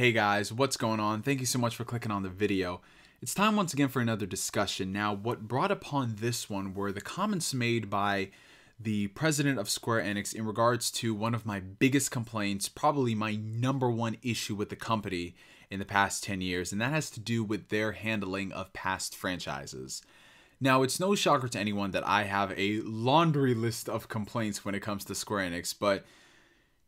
Hey guys, what's going on? Thank you so much for clicking on the video. It's time once again for another discussion. Now, what brought upon this one were the comments made by the president of Square Enix in regards to one of my biggest complaints, probably my #1 issue with the company in the past 10 years, and that has to do with their handling of past franchises. Now, it's no shocker to anyone that I have a laundry list of complaints when it comes to Square Enix, but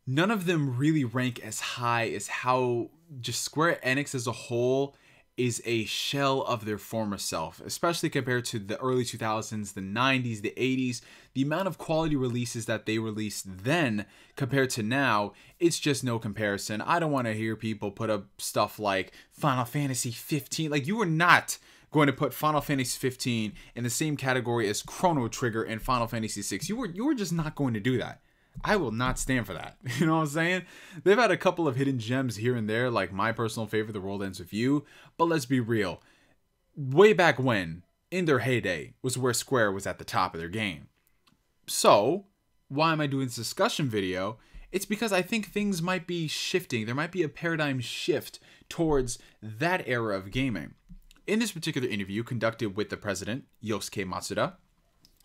none of them really rank as high as how just Square Enix as a whole is a shell of their former self, especially compared to the early 2000s, the 90s, the 80s. The amount of quality releases that they released then compared to now, it's just no comparison. I don't want to hear people put up stuff like Final Fantasy 15. Like, you were not going to put Final Fantasy 15 in the same category as Chrono Trigger and Final Fantasy 6. You were just not going to do that. I will not stand for that. You know what I'm saying? They've had a couple of hidden gems here and there, like my personal favorite, The World Ends With You. But let's be real. Way back when, in their heyday, was where Square was at the top of their game. So, why am I doing this discussion video? It's because I think things might be shifting. There might be a paradigm shift towards that era of gaming. In this particular interview conducted with the president, Yosuke Matsuda,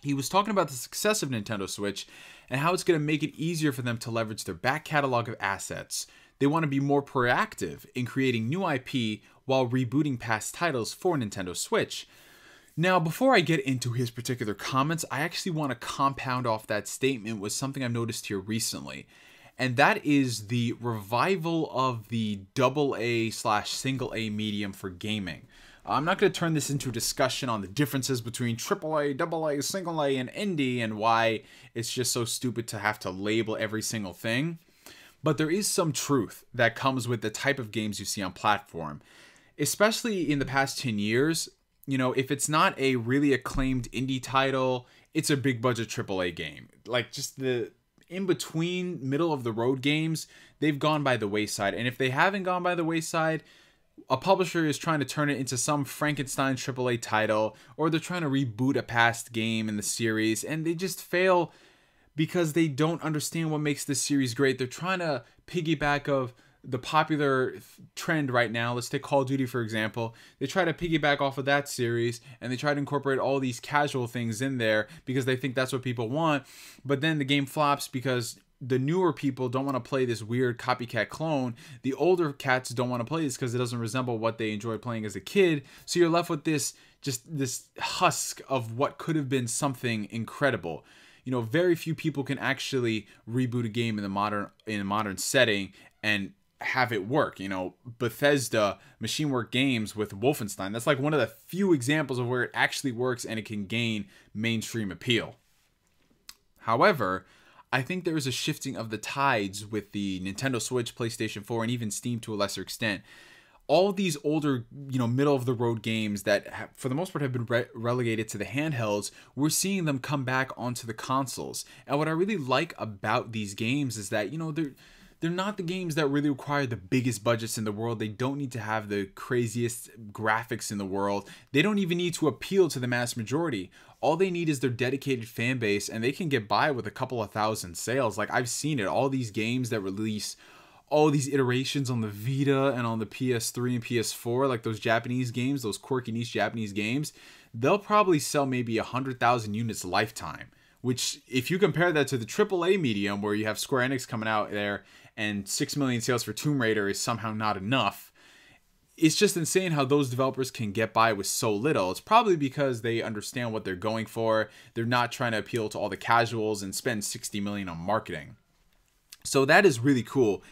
he was talking about the success of Nintendo Switch and how it's going to make it easier for them to leverage their back catalog of assets. They want to be more proactive in creating new IP while rebooting past titles for Nintendo Switch. Now, before I get into his particular comments, I actually want to compound off that statement with something I've noticed here recently. And that is the revival of the AA/single A medium for gaming. I'm not going to turn this into a discussion on the differences between AAA, AA, single A, and indie and why it's just so stupid to have to label every single thing. But there is some truth that comes with the type of games you see on platform. Especially in the past 10 years, you know, if it's not a really acclaimed indie title, it's a big budget AAA game. Like, just the in-between, middle-of-the-road games, they've gone by the wayside. And if they haven't gone by the wayside, a publisher is trying to turn it into some Frankenstein AAA title, or they're trying to reboot a past game in the series, and they just fail because they don't understand what makes this series great. They're trying to piggyback of the popular trend right now. Let's take Call of Duty, for example. They try to piggyback off of that series, and they try to incorporate all these casual things in there because they think that's what people want, but then the game flops because the newer people don't want to play this weird copycat clone. The older cats don't want to play this because it doesn't resemble what they enjoyed playing as a kid. So you're left with this husk of what could have been something incredible. You know, very few people can actually reboot a game in a modern setting and have it work. You know, Bethesda, Machine Work Games with Wolfenstein, that's like one of the few examples of where it actually works and it can gain mainstream appeal. However, I think there is a shifting of the tides with the Nintendo Switch, PlayStation 4, and even Steam to a lesser extent. All these older, you know, middle-of-the-road games that, for the most part, have been relegated to the handhelds, we're seeing them come back onto the consoles. And what I really like about these games is that, you know, they're not the games that really require the biggest budgets in the world. They don't need to have the craziest graphics in the world. They don't even need to appeal to the mass majority. All they need is their dedicated fan base, and they can get by with a couple of thousand sales. Like, I've seen it. All these games that release all these iterations on the Vita and on the PS3 and PS4, like those Japanese games, those quirky niche Japanese games, they'll probably sell maybe 100,000 units lifetime. Which, if you compare that to the AAA medium, where you have Square Enix coming out there and 6 million sales for Tomb Raider is somehow not enough, it's just insane how those developers can get by with so little. It's probably because they understand what they're going for. They're not trying to appeal to all the casuals and spend 60 million on marketing. So that is really cool.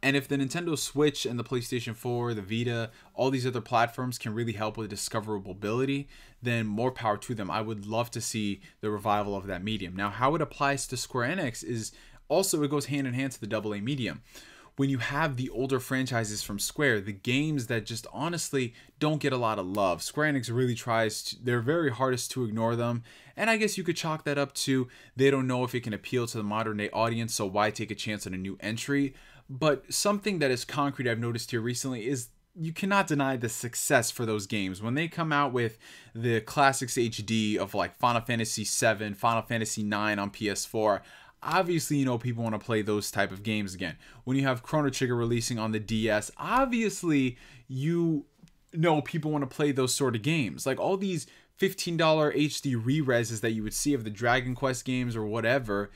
And if the Nintendo Switch and the PlayStation 4, the Vita, all these other platforms can really help with discoverability, then more power to them. I would love to see the revival of that medium. Now, how it applies to Square Enix is also, it goes hand in hand to the AA medium. When you have the older franchises from Square, the games that just honestly don't get a lot of love, Square Enix really tries they're very hardest to ignore them. And I guess you could chalk that up to they don't know if it can appeal to the modern day audience, so why take a chance on a new entry? But something that is concrete I've noticed here recently is you cannot deny the success for those games. When they come out with the Classics HD of like Final Fantasy VII, Final Fantasy IX on PS4, obviously, people want to play those type of games again. When you have Chrono Trigger releasing on the DS, obviously, people want to play those sort of games. Like all these $15 HD re-reses that you would see of the Dragon Quest games or whatever,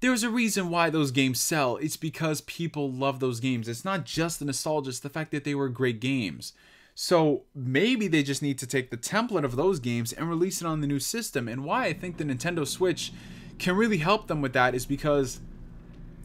there's a reason why those games sell. It's because people love those games. It's not just the nostalgia, it's the fact that they were great games. So maybe they just need to take the template of those games and release it on the new system. And why I think the Nintendo Switch can really help them with that is because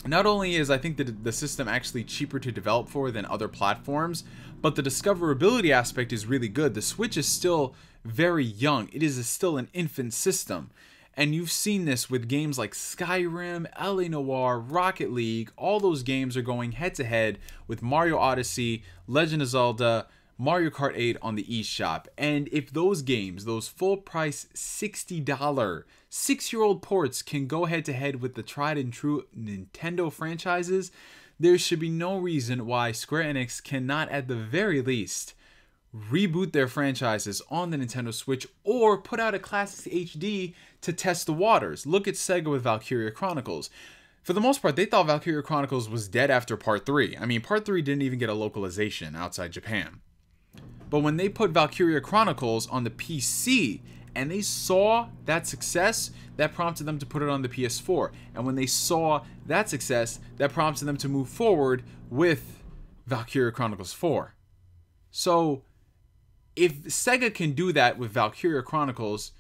not only is I think the system actually cheaper to develop for than other platforms, but the discoverability aspect is really good. The Switch is still very young. It is still an infant system. And you've seen this with games like Skyrim, LA Noire, Rocket League. All those games are going head to head with Mario Odyssey, Legend of Zelda, Mario Kart 8 on the eShop. And if those games, those full price $60 6-year-old ports can go head to head with the tried and true Nintendo franchises, there should be no reason why Square Enix cannot at the very least reboot their franchises on the Nintendo Switch or put out a Classics HD to test the waters. Look at Sega with Valkyria Chronicles. For the most part, they thought Valkyria Chronicles was dead after Part 3. I mean, Part 3 didn't even get a localization outside Japan. But when they put Valkyria Chronicles on the PC and they saw that success, that prompted them to put it on the PS4. And when they saw that success, that prompted them to move forward with Valkyria Chronicles 4. So if Sega can do that with Valkyria Chronicles,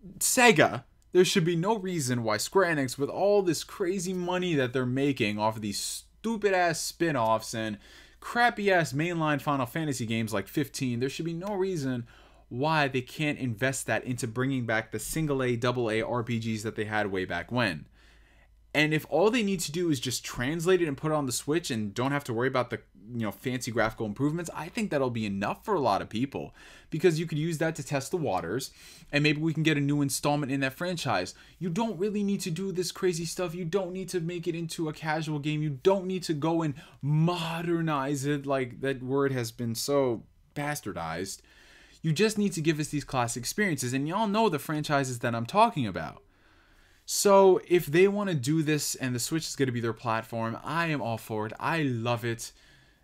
there should be no reason why Square Enix, with all this crazy money that they're making off of these stupid-ass spin-offs and crappy-ass mainline Final Fantasy games like 15, there should be no reason why they can't invest that into bringing back the single-A, double-A RPGs that they had way back when. And if all they need to do is just translate it and put it on the Switch and don't have to worry about the fancy graphical improvements, I think that'll be enough for a lot of people, because you could use that to test the waters and maybe we can get a new installment in that franchise. You don't really need to do this crazy stuff. You don't need to make it into a casual game. You don't need to go and modernize it, like that word has been so bastardized. You just need to give us these classic experiences, and y'all know the franchises that I'm talking about. So if they want to do this and the Switch is going to be their platform, I am all for it. I love it.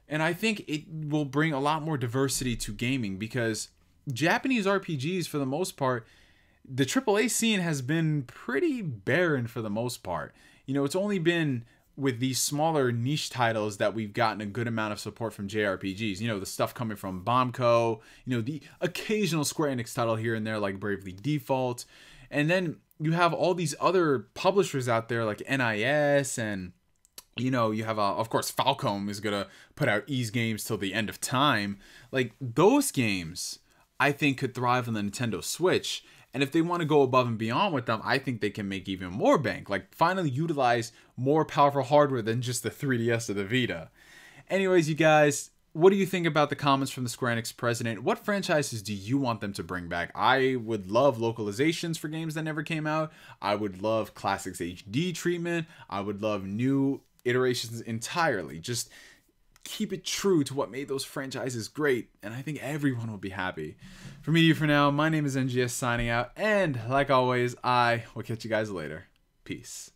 And I think it will bring a lot more diversity to gaming, because Japanese RPGs, for the most part, the AAA scene has been pretty barren for the most part. It's only been with these smaller niche titles that we've gotten a good amount of support from JRPGs. The stuff coming from Bombco, the occasional Square Enix title here and there like Bravely Default. And then you have all these other publishers out there like NIS, and you have of course Falcom is gonna put out Ys games till the end of time. Like those games I think could thrive on the Nintendo Switch, and if they want to go above and beyond with them, I think they can make even more bank, like finally utilize more powerful hardware than just the 3DS or the Vita. Anyways, you guys, what do you think about the comments from the Square Enix president? What franchises do you want them to bring back? I would love localizations for games that never came out. I would love Classics HD treatment. I would love new iterations entirely. Just keep it true to what made those franchises great, and I think everyone will be happy. For me, for now, my name is NGS signing out, and like always, I will catch you guys later. Peace.